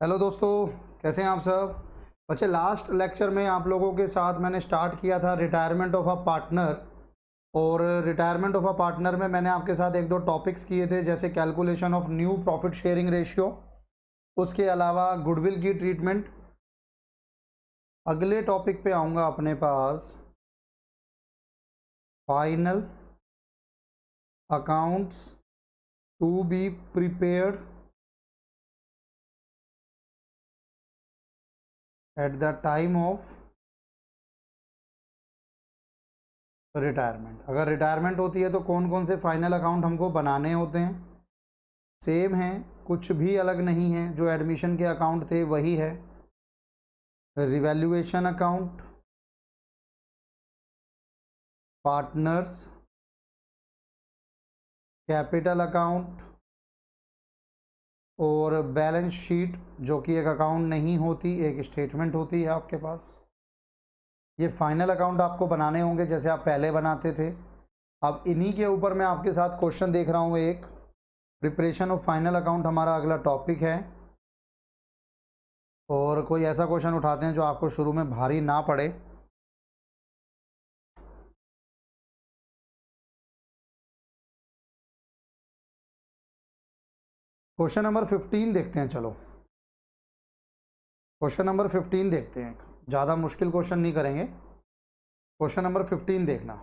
Hello दोस्तों, कैसे हैं आप सब। बच्चे, लास्ट लेक्चर में आप लोगों के साथ मैंने स्टार्ट किया था रिटायरमेंट ऑफ अ पार्टनर। और रिटायरमेंट ऑफ अ पार्टनर में मैंने आपके साथ एक दो टॉपिक्स किए थे, जैसे calculation of new profit sharing ratio, उसके अलावा गुडविल की ट्रीटमेंट। अगले टॉपिक पे आऊँगा अपने पास, final accounts to be prepared at the time of retirement. अगर रिटायरमेंट होती है तो कौन कौन से फाइनल अकाउंट हमको बनाने होते हैं। सेम है, कुछ भी अलग नहीं है, जो एडमिशन के अकाउंट थे वही है। Revaluation account, partners, capital account और बैलेंस शीट, जो कि एक अकाउंट नहीं होती, एक स्टेटमेंट होती है आपके पास। ये फाइनल अकाउंट आपको बनाने होंगे जैसे आप पहले बनाते थे। अब इन्हीं के ऊपर मैं आपके साथ क्वेश्चन देख रहा हूँ। एक प्रिपरेशन ऑफ फाइनल अकाउंट हमारा अगला टॉपिक है। और कोई ऐसा क्वेश्चन उठाते हैं जो आपको शुरू में भारी ना पड़े। क्वेश्चन नंबर 15 देखते हैं। चलो क्वेश्चन नंबर 15 देखते हैं। ज़्यादा मुश्किल क्वेश्चन नहीं करेंगे। क्वेश्चन नंबर 15 देखना।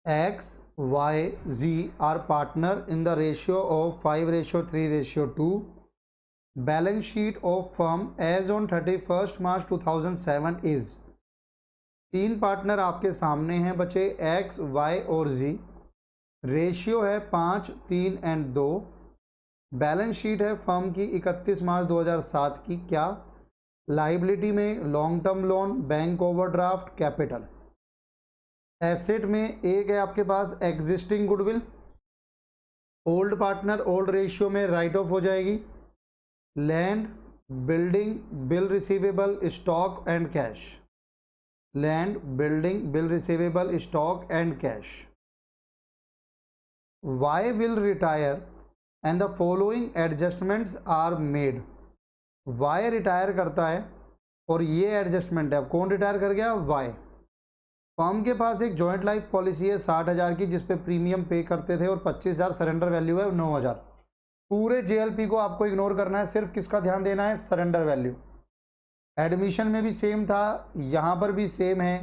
X, Y, Z are partner in the ratio of 5:3:2. Balance sheet of firm as on 31st March 2007 is। तीन पार्टनर आपके सामने हैं बच्चे, X, Y और Z। रेशियो है 5, 3 एंड 2। बैलेंस शीट है फर्म की 31 मार्च 2007 की। क्या? लाइबिलिटी में long term loan, bank overdraft, capital. Asset में एक है आपके पास existing goodwill. Old partner old ratio में राइट ऑफ हो जाएगी। Land, building, bill receivable, stock and cash. Land, building, bill receivable, stock and cash. Why will retire and the following adjustments are made. Y retire करता है और ये adjustment है। अब कौन रिटायर कर गया? वाई। फर्म के पास एक जॉइंट लाइफ पॉलिसी है 60,000 की, जिसपे प्रीमियम पे करते थे, और 25,000 सरेंडर वैल्यू है 9,000। पूरे जेएलपी को आपको इग्नोर करना है, सिर्फ किसका ध्यान देना है? Surrender value. एडमिशन में भी सेम था, यहाँ पर भी सेम है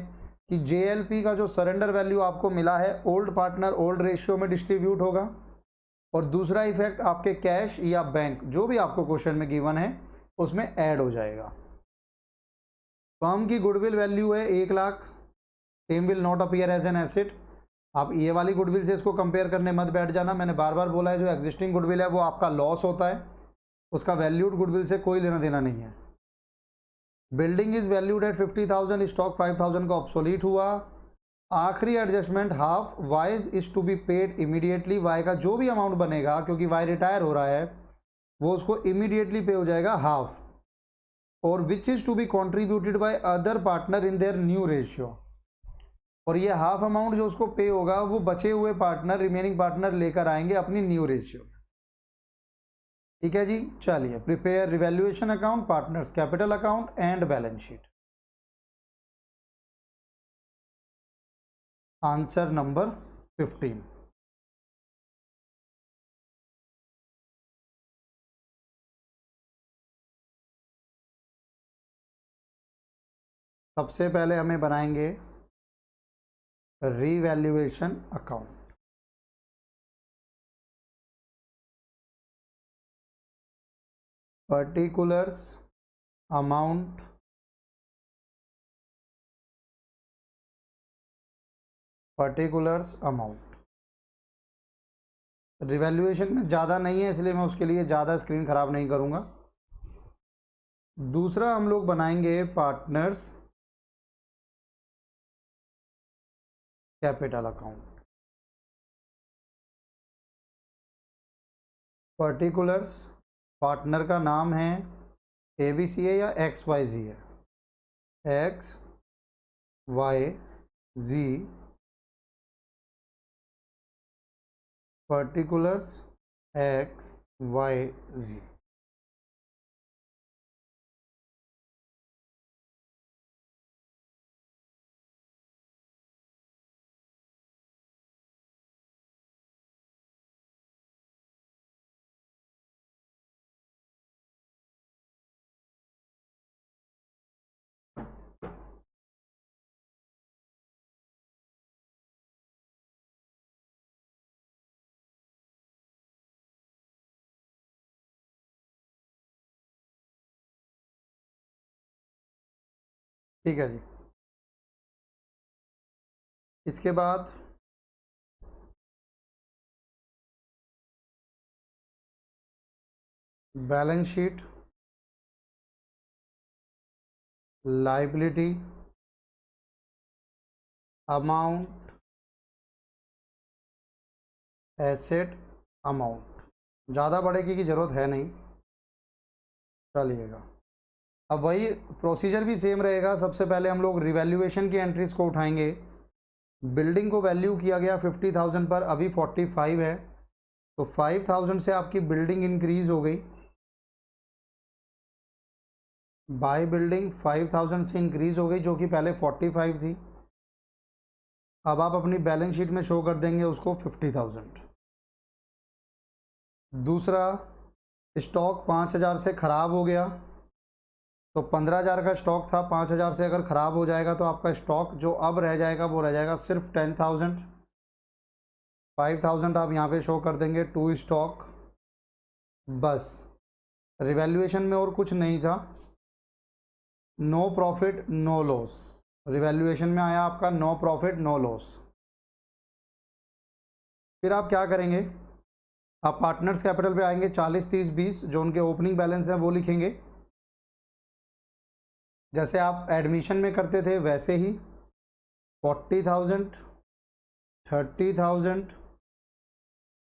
कि जेएलपी का जो सरेंडर वैल्यू आपको मिला है ओल्ड पार्टनर ओल्ड रेशियो में डिस्ट्रीब्यूट होगा। और दूसरा इफेक्ट आपके कैश या बैंक, जो भी आपको क्वेश्चन में गिवन है, उसमें ऐड हो जाएगा। फर्म की गुडविल वैल्यू है 1,00,000। Same will not appear as an asset. आप ये वाली गुडविल से इसको कंपेयर करने मत बैठ जाना। मैंने बार बार बोला है, जो एग्जिस्टिंग गुडविल है वो आपका लॉस होता है, उसका वैल्यूड गुडविल से कोई लेना देना नहीं है। Building is valued at 50,000, stock 5,000 का ऑब्सोलीट हुआ। आखिरी adjustment half Y's is to be paid immediately. Y का जो भी अमाउंट बनेगा, क्योंकि वाई रिटायर हो रहा है, वो उसको इमीडिएटली पे हो जाएगा, हाफ। और which is to be contributed by other partner in their new ratio. और ये हाफ अमाउंट जो उसको पे होगा, वो बचे हुए पार्टनर, रिमेनिंग पार्टनर लेकर आएंगे अपनी न्यू रेशियो। ठीक है जी, चलिए। Prepare revaluation account, partners capital account and balance sheet. Answer number 15। सबसे पहले हमें बनाएंगे revaluation account. Particulars amount, particulars amount. Revaluation में ज़्यादा नहीं है, इसलिए मैं उसके लिए ज़्यादा स्क्रीन ख़राब नहीं करूँगा। दूसरा हम लोग बनाएंगे partners capital account. Particulars, partner का नाम है ABC है या XYZ है? XYZ। Particulars XYZ। ठीक है जी। इसके बाद balance sheet, liability, amount, asset, amount. ज़्यादा बढ़ेगी की ज़रूरत है नहीं, चलिएगा। अब वही प्रोसीजर भी सेम रहेगा। सबसे पहले हम लोग रिवैल्यूएशन की एंट्रीज को उठाएंगे। बिल्डिंग को वैल्यू किया गया 50,000 पर, अभी 45 है, तो 5,000 से आपकी बिल्डिंग इंक्रीज हो गई। बाय बिल्डिंग 5,000 से इंक्रीज हो गई, जो कि पहले 45 थी। अब आप अपनी बैलेंस शीट में शो कर देंगे उसको 50,000। दूसरा, स्टॉक 5,000 से ख़राब हो गया, तो 15,000 का स्टॉक था, 5,000 से अगर ख़राब हो जाएगा तो आपका स्टॉक जो अब रह जाएगा वो रह जाएगा सिर्फ 10,000। 5,000 आप यहाँ पे शो कर देंगे टू स्टॉक। बस रिवैल्यूएशन में और कुछ नहीं था। No profit no loss, revaluation में आया आपका नो प्रॉफिट नो लॉस। फिर आप क्या करेंगे, आप पार्टनर्स कैपिटल पे आएंगे, 40, 30, 20 जो उनके ओपनिंग बैलेंस हैं वो लिखेंगे। जैसे आप एडमिशन में करते थे वैसे ही 40,000, 30,000,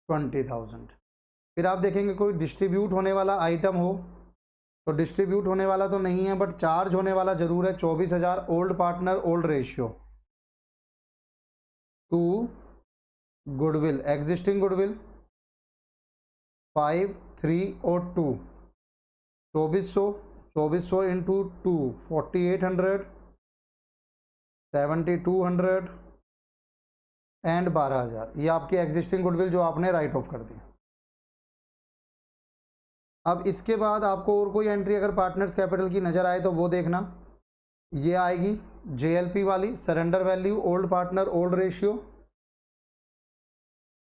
20,000। फिर आप देखेंगे कोई डिस्ट्रीब्यूट होने वाला आइटम हो, तो डिस्ट्रीब्यूट होने वाला तो नहीं है बट चार्ज होने वाला जरूर है। 24,000 old partner old ratio two goodwill, existing goodwill 5, 3 और 2, 2400, 2400 इंटू 2 4800, 7200 एंड 12,000। ये आपकी एग्जिस्टिंग गुडविल जो आपने राइट ऑफ कर दी। अब इसके बाद आपको और कोई एंट्री अगर पार्टनर्स कैपिटल की नज़र आए तो वो देखना। ये आएगी JLP वाली, surrender value old partner old ratio,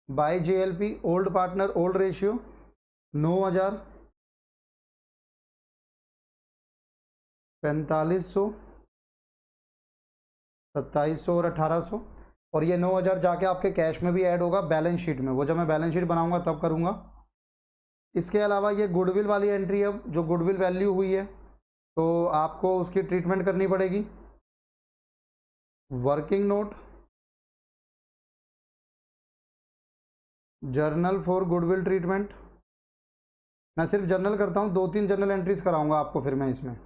by JLP old partner old ratio 9,000, 4,500, 2,700 और 1,800। और ये 9,000 जाके आपके कैश में भी ऐड होगा बैलेंस शीट में, वो जब मैं बैलेंस शीट बनाऊंगा तब करूंगा। इसके अलावा ये गुडविल वाली एंट्री है, जो गुडविल वैल्यू हुई है तो आपको उसकी ट्रीटमेंट करनी पड़ेगी। Working note, journal for goodwill treatment. मैं सिर्फ जर्नल करता हूँ, 2-3 जर्नल एंट्रीज कराऊंगा आपको फिर मैं इसमें।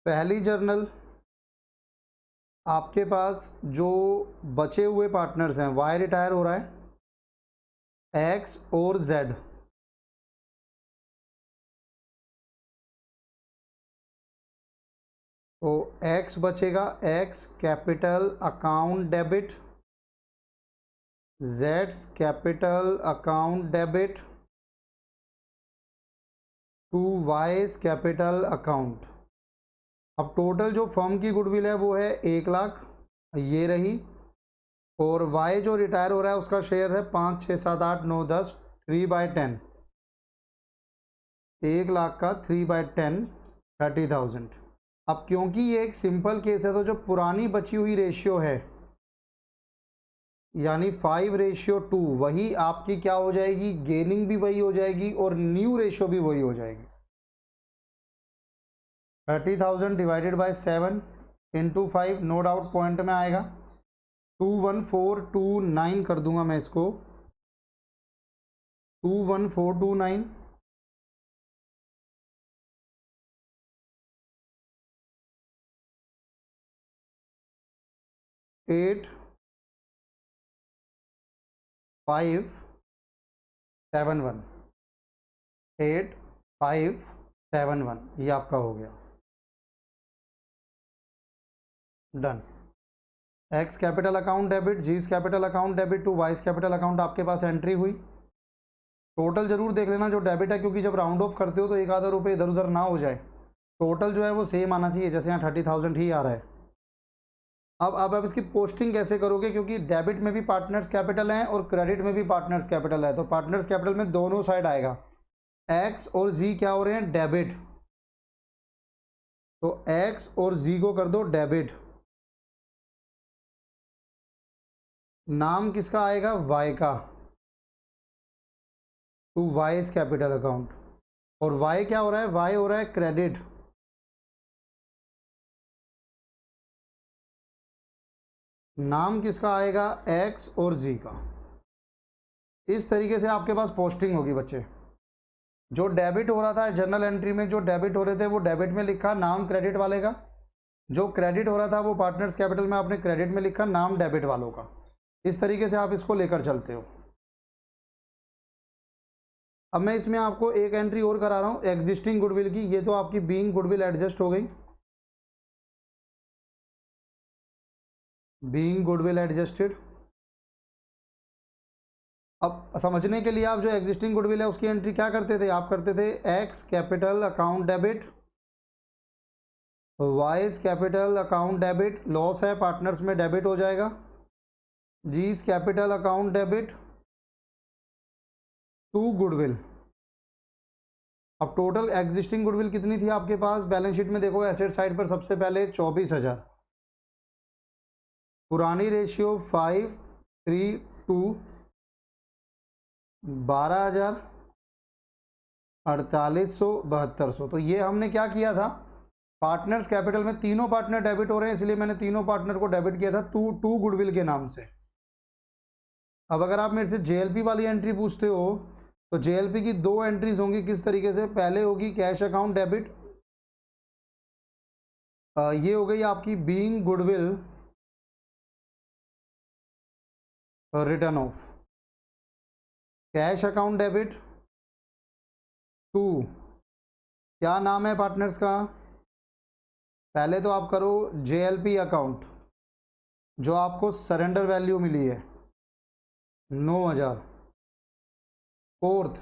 पहली जर्नल, आपके पास जो बचे हुए पार्टनर्स हैं, वाई रिटायर हो रहा है, एक्स और जेड, तो एक्स बचेगा, एक्स कैपिटल अकाउंट डेबिट, जेड्स capital account debit to Y's capital account. अब टोटल जो फर्म की गुडविल है वो है 1,00,000, ये रही। और वाई जो रिटायर हो रहा है उसका शेयर है 5, 6, 7, 8, 9, 10, 3/10, 1,00,000 का 3/10, 30,000। अब क्योंकि ये एक सिंपल केस है तो जो पुरानी बची हुई रेशियो है यानी 5:2 वही आपकी क्या हो जाएगी, गेनिंग भी वही हो जाएगी और न्यू रेशियो भी वही हो जाएगी। 30,000 divided by 7 into 5, no doubt point में आएगा। 21429 कर दूंगा मैं इसको, 21429। 8,571, 8,571 ये आपका हो गया, done. X capital account debit, Z's capital account debit to Y's capital account आपके पास एंट्री हुई। टोटल जरूर देख लेना जो डेबिट है, क्योंकि जब राउंड ऑफ करते हो तो एक आधा रुपये इधर उधर ना हो जाए। टोटल जो है वो सेम आना चाहिए, जैसे यहाँ 30,000 ही आ रहा है। अब आप इसकी पोस्टिंग कैसे करोगे, क्योंकि डेबिट में भी पार्टनर्स कैपिटल हैं और क्रेडिट में भी पार्टनर्स कैपिटल है, तो पार्टनर्स कैपिटल में दोनों साइड आएगा। एक्स और जी क्या हो रहे हैं, डेबिट, तो एक्स और जी को कर दो डेबिट। नाम किसका आएगा, वाई का, टू वाइज कैपिटल अकाउंट। और वाई क्या हो रहा है, वाई हो रहा है क्रेडिट। नाम किसका आएगा, एक्स और जी का। इस तरीके से आपके पास पोस्टिंग होगी बच्चे। जो डेबिट हो रहा था जर्नल एंट्री में, जो डेबिट हो रहे थे वो डेबिट में लिखा, नाम क्रेडिट वाले का। जो क्रेडिट हो रहा था वो पार्टनर्स कैपिटल में आपने क्रेडिट में लिखा, नाम डेबिट वालों का। इस तरीके से आप इसको लेकर चलते हो। अब मैं इसमें आपको एक एंट्री और करा रहा हूँ एग्जिस्टिंग गुडविल की। ये तो आपकी बीइंग गुडविल एडजस्ट हो गई, बीइंग गुडविल एडजस्टेड। अब समझने के लिए आप जो एग्जिस्टिंग गुडविल है उसकी एंट्री क्या करते थे, आप करते थे X capital account debit, Y's capital account debit, loss है पार्टनर्स में डेबिट हो जाएगा, Z's capital account debit to goodwill. अब टोटल एग्जिस्टिंग गुडविल कितनी थी आपके पास, बैलेंस शीट में देखो एसेट साइड पर सबसे पहले 24,000, पुरानी रेशियो 5:3:2, 12,000, 4800, 7200। तो ये हमने क्या किया था, पार्टनर्स कैपिटल में तीनों पार्टनर डेबिट हो रहे हैं, इसलिए मैंने तीनों पार्टनर को डेबिट किया था टू गुडविल के नाम से। अब अगर आप मेरे से जेएलपी वाली एंट्री पूछते हो तो जेएलपी की दो एंट्रीज होंगी किस तरीके से, पहले होगी कैश अकाउंट डेबिट, ये हो गई आपकी being goodwill written off, cash account debit to, क्या नाम है पार्टनर्स का, पहले तो आप करो जेएलपी अकाउंट, जो आपको सरेंडर वैल्यू मिली है 9,000, फोर्थ।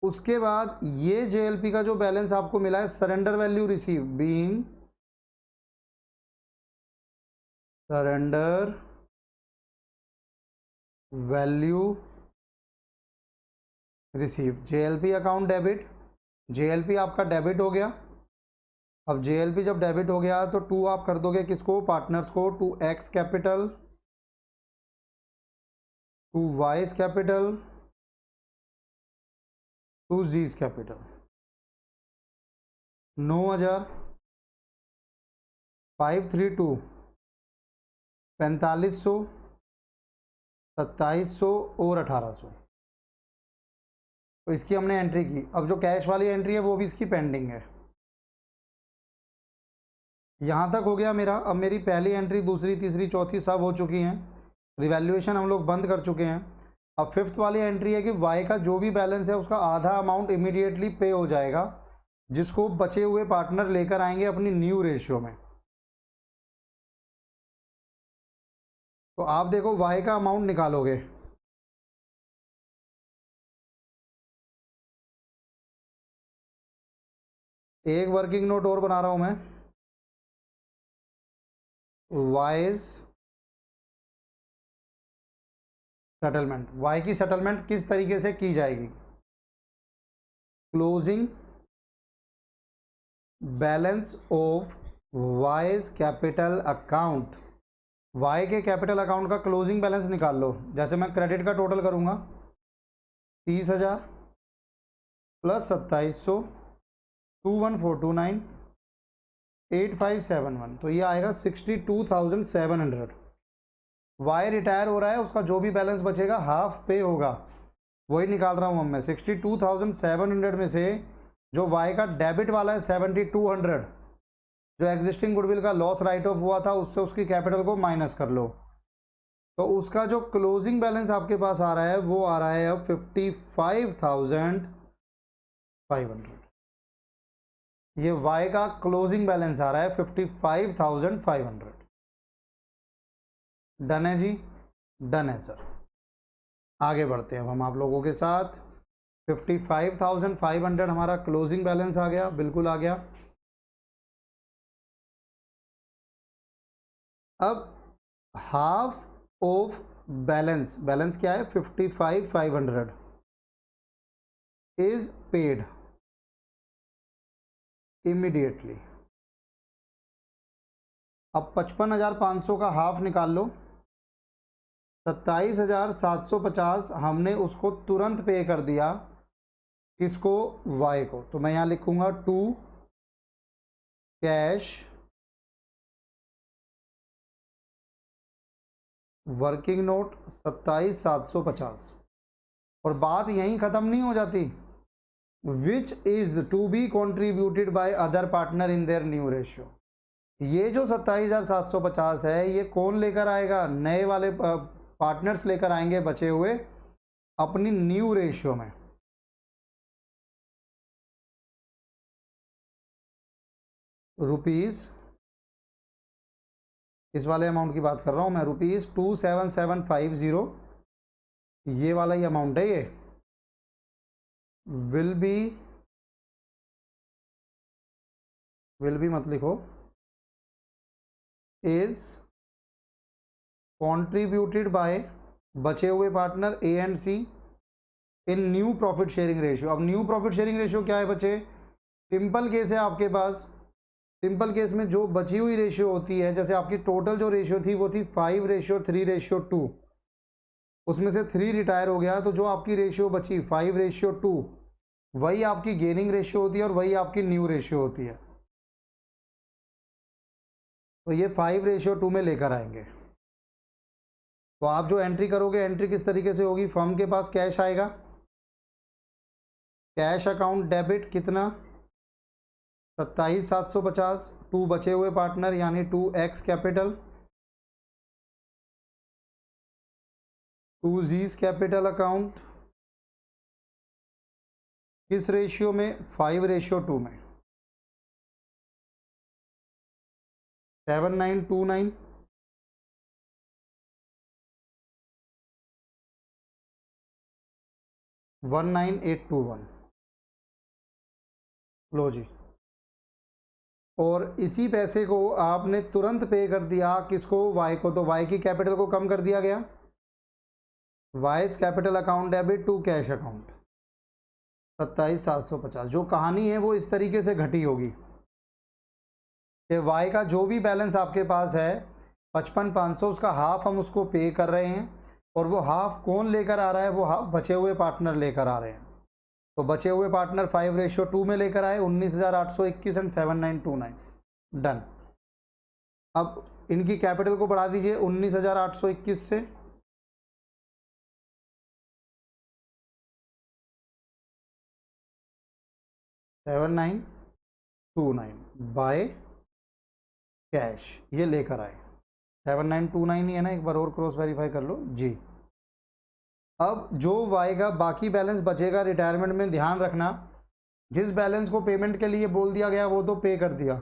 उसके बाद ये जेएलपी का जो बैलेंस आपको मिला है surrender value receive, being surrender value receive, JLP account debit, JLP आपका डेबिट हो गया। अब जेएलपी जब डेबिट हो गया तो टू आप कर दोगे किसको, पार्टनर्स को, to X capital, to Y's capital, to Z's capital. 9,000, 532, 4500, 2700 और 1800। तो इसकी हमने एंट्री की। अब जो कैश वाली एंट्री है वो भी इसकी पेंडिंग है। यहाँ तक हो गया मेरा। अब मेरी पहली एंट्री, दूसरी, तीसरी, चौथी सब हो चुकी हैं, रिवैल्यूएशन हम लोग बंद कर चुके हैं। अब फिफ्थ वाली एंट्री है कि वाई का जो भी बैलेंस है उसका आधा अमाउंट इमीडिएटली पे हो जाएगा, जिसको बचे हुए पार्टनर लेकर आएंगे अपनी न्यू रेशियो में। तो आप देखो वाई का अमाउंट निकालोगे, एक वर्किंग नोट और बना रहा हूं मैं, वाइज सेटलमेंट। वाई की सेटलमेंट किस तरीके से की जाएगी, closing balance of Y's capital account. Y के कैपिटल अकाउंट का क्लोजिंग बैलेंस निकाल लो। जैसे मैं क्रेडिट का टोटल करूंगा 30,000 प्लस 2700, 21,429, 8,571, तो ये आएगा 62,700। वाई रिटायर हो रहा है, उसका जो भी बैलेंस बचेगा हाफ पे होगा, वही निकाल रहा हूँ मैं। 62,700 में से जो वाई का डेबिट वाला है 7,200, जो एग्जिस्टिंग गुडविल का लॉस राइट ऑफ हुआ था उससे उसकी कैपिटल को माइनस कर लो, तो उसका जो क्लोजिंग बैलेंस आपके पास आ रहा है वो आ रहा है अब 55,500। ये वाई का क्लोजिंग बैलेंस आ रहा है 55,500। डन है जी, डन है सर। आगे बढ़ते हैं अब हम आप लोगों के साथ। 55,500 हमारा क्लोजिंग बैलेंस आ गया, बिल्कुल आ गया। अब हाफ ऑफ बैलेंस, बैलेंस क्या है 55,500 इज पेड इमीडिएटली। अब 55,500 का हाफ निकाल लो, 27,750 हमने उसको तुरंत पे कर दिया, किसको, वाई को। तो मैं यहाँ लिखूंगा टू कैश वर्किंग नोट 27,750। और बात यहीं ख़त्म नहीं हो जाती, which is to be contributed by other partner in their new ratio. ये जो 27,750 है, ये कौन लेकर आएगा, नए वाले पार्टनर्स लेकर आएंगे बचे हुए अपनी न्यू रेशियो में। रुपीज़, इस वाले अमाउंट की बात कर रहा हूँ मैं, रुपीज़ 27,750, ये वाला ही अमाउंट है ये, विल बी मत लिखो, इज कॉन्ट्रीब्यूटेड बाय बचे हुए partner A and C in new profit sharing ratio. अब न्यू प्रॉफिट शेयरिंग रेशियो क्या है बच्चे, सिंपल केस है आपके पास। सिंपल केस में जो बची हुई रेशियो होती है, जैसे आपकी टोटल जो रेशियो थी वो थी 5:3:2, उसमें से 3 रिटायर हो गया, तो जो आपकी रेशियो बची 5:2, वही आपकी गेनिंग रेशियो होती है और वही आपकी न्यू रेशियो होती है। तो ये 5:2 में लेकर आएंगे। तो आप जो एंट्री करोगे, एंट्री किस तरीके से होगी, फर्म के पास कैश आएगा, कैश अकाउंट डेबिट कितना 27,750, टू बचे हुए पार्टनर यानी 2x capital, 2Z's capital account, किस रेशियो में, 5:2 में, 7929 19821। लो जी, और इसी पैसे को आपने तुरंत पे कर दिया, किसको, वाई को। तो वाई की कैपिटल को कम कर दिया गया, Y's capital account debit to cash account 27,750। जो कहानी है वो इस तरीके से घटी होगी कि वाई का जो भी बैलेंस आपके पास है 55,500, उसका हाफ हम उसको पे कर रहे हैं, और वो हाफ कौन लेकर आ रहा है, वो हाफ बचे हुए पार्टनर लेकर आ रहे हैं। तो बचे हुए पार्टनर 5:2 में लेकर आए, 19,821 एंड 7929, डन। अब इनकी कैपिटल को बढ़ा दीजिए 19,821 से 7929 बाय कैश, ये लेकर आए 7929 ही है ना, एक बार और क्रॉस वेरीफाई कर लो जी। अब जो वाई का बाकी बैलेंस बचेगा रिटायरमेंट में, ध्यान रखना, जिस बैलेंस को पेमेंट के लिए बोल दिया गया वो तो पे कर दिया,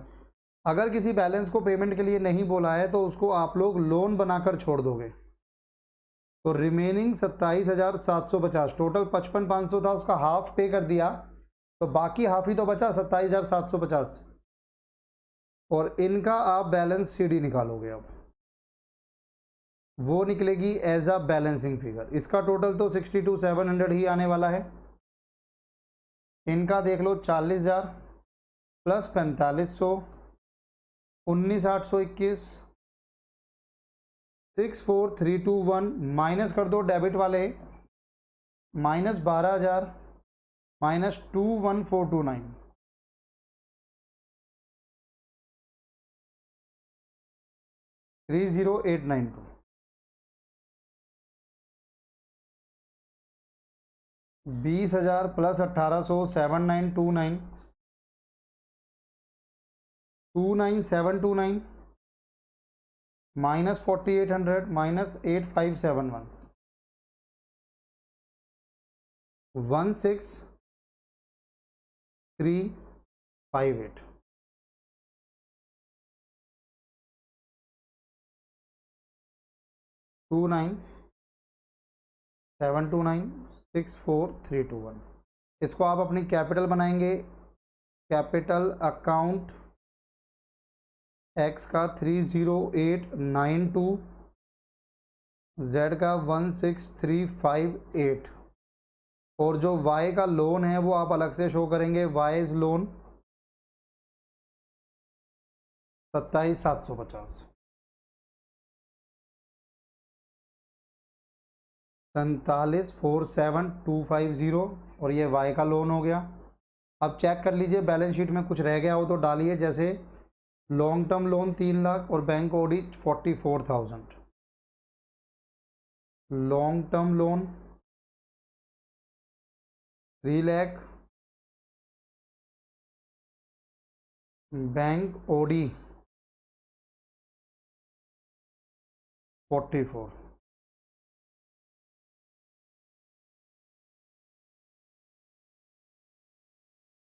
अगर किसी बैलेंस को पेमेंट के लिए नहीं बोला है तो उसको आप लोग लोन बनाकर छोड़ दोगे। तो रिमेनिंग 27,750, टोटल 55,500 था, उसका हाफ पे कर दिया, तो बाकी हाफ ही तो बचा 27,750, और इनका आप बैलेंस सीडी निकालोगे। अब वो निकलेगी एज अ बैलेंसिंग फिगर, इसका टोटल तो 62,700 ही आने वाला है। इनका देख लो 40,000 प्लस 4,500, 19,821, 64,321, माइनस कर दो डेबिट वाले, minus 12,000, minus 21,429, 30,892, 20,000 plus 1,800, 7,929, 2,9,729, minus 4,800, minus 8,571, 16,358। 2972964321। इसको आप अपनी कैपिटल बनाएंगे। कैपिटल अकाउंट एक्स का 30892, जेड का 16358, और जो वाई का लोन है वो आप अलग से शो करेंगे। वाइज लोन 27750, 47250, और ये वाई का लोन हो गया। अब चेक कर लीजिए बैलेंस शीट में कुछ रह गया हो तो डालिए, जैसे लॉन्ग टर्म लोन 3 लाख और bank OD 44,000। Long term loan 3 lakh, bank OD 44।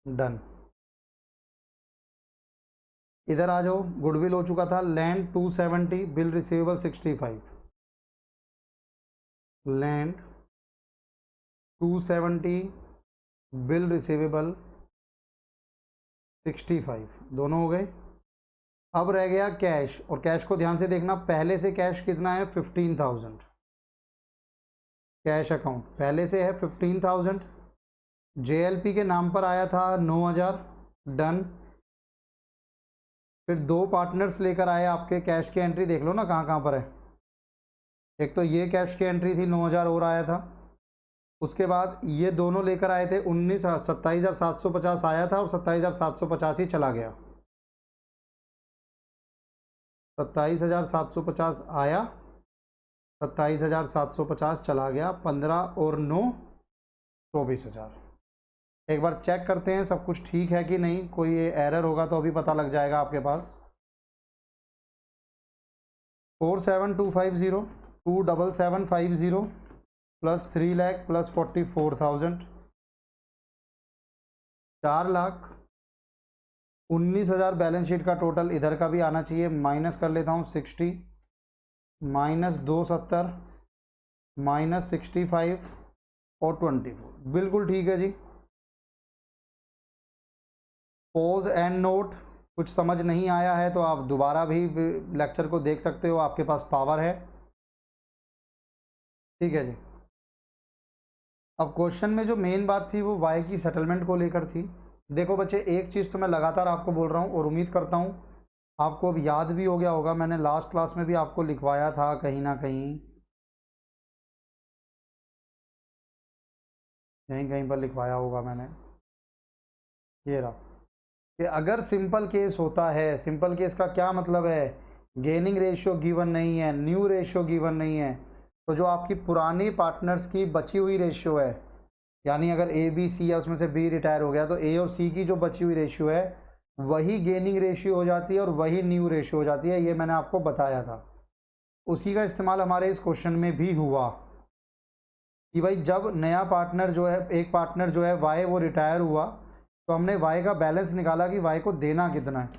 Done. इधर आ जाओ, गुडविल हो चुका था। Land 270, bill receivable 65। Land 270, bill receivable 65, दोनों हो गए। अब रह गया कैश, और कैश को ध्यान से देखना, पहले से कैश कितना है 15,000। कैश अकाउंट पहले से है 15,000। जेएलपी के नाम पर आया था 9,000। डन। फिर 2 पार्टनर्स लेकर आए आपके, कैश की एंट्री देख लो ना कहाँ कहाँ पर है। एक तो ये कैश की एंट्री थी 9,000 और आया था। उसके बाद ये दोनों लेकर आए थे 27,750 आया था और 27,750 ही चला गया। 27,750 आया, 27,750 चला गया। 15 और 9 24,000। एक बार चेक करते हैं सब कुछ ठीक है कि नहीं, कोई एरर होगा तो अभी पता लग जाएगा आपके पास। 47250, 27750 plus 3 lakh plus 44,000, 4,19,000 balance sheet का टोटल। इधर का भी आना चाहिए, माइनस कर लेता हूँ 60, माइनस 270, माइनस 65 और 24, बिल्कुल ठीक है जी। पोज एंड नोट, कुछ समझ नहीं आया है तो आप दोबारा भी लेक्चर को देख सकते हो, आपके पास पावर है। ठीक है जी। अब क्वेश्चन में जो मेन बात थी वो वाई की सेटलमेंट को लेकर थी। देखो बच्चे, एक चीज़ तो मैं लगातार आपको बोल रहा हूँ और उम्मीद करता हूँ आपको अब याद भी हो गया होगा, मैंने लास्ट क्लास में भी आपको लिखवाया था कहीं ना कहीं, कहीं कहीं पर लिखवाया होगा मैंने। ये रहा कि अगर सिंपल केस होता है, सिंपल केस का क्या मतलब है, गेनिंग रेशियो गिवन नहीं है, न्यू रेशियो गिवन नहीं है, तो जो आपकी पुरानी पार्टनर्स की बची हुई रेशियो है, यानी अगर ए बी सी है उसमें से बी रिटायर हो गया तो ए और सी की जो बची हुई रेशियो है वही गेनिंग रेशियो हो जाती है और वही न्यू रेशियो हो जाती है। ये मैंने आपको बताया था, उसी का इस्तेमाल हमारे इस क्वेश्चन में भी हुआ कि भाई जब नया पार्टनर जो है, एक पार्टनर जो है वाई, वो रिटायर हुआ तो हमने वाई का बैलेंस निकाला कि वाई को देना कितना है।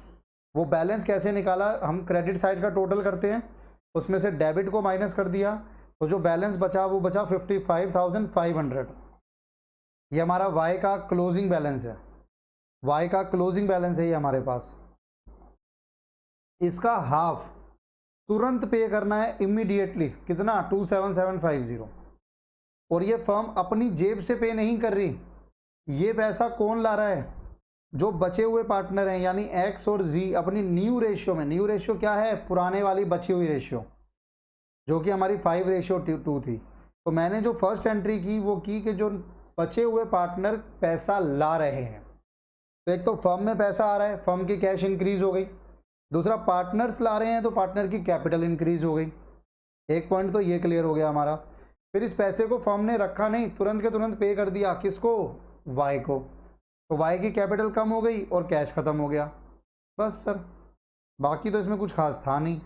वो बैलेंस कैसे निकाला, हम क्रेडिट साइड का टोटल करते हैं, उसमें से डेबिट को माइनस कर दिया तो जो बैलेंस बचा वो बचा 55,500। ये हमारा वाई का क्लोजिंग बैलेंस है, वाई का क्लोजिंग बैलेंस है ये हमारे पास। इसका हाफ तुरंत पे करना है इमीडिएटली, कितना 27750। और ये फर्म अपनी जेब से पे नहीं कर रही, ये पैसा कौन ला रहा है, जो बचे हुए पार्टनर हैं यानी एक्स और जी अपनी न्यू रेशियो में। न्यू रेशियो क्या है, पुराने वाली बची हुई रेशियो जो कि हमारी 5:2 थी। तो मैंने जो फर्स्ट एंट्री की वो की कि जो बचे हुए पार्टनर पैसा ला रहे हैं, तो एक तो फर्म में पैसा आ रहा है, फर्म की कैश इंक्रीज हो गई, दूसरा पार्टनर्स ला रहे हैं तो पार्टनर की कैपिटल इंक्रीज हो गई। एक पॉइंट तो ये क्लियर हो गया हमारा। फिर इस पैसे को फर्म ने रखा नहीं, तुरंत के तुरंत पे कर दिया, किसको, वाई को, तो वाई की कैपिटल कम हो गई और कैश ख़त्म हो गया। बस सर, बाकी तो इसमें कुछ खास था नहीं।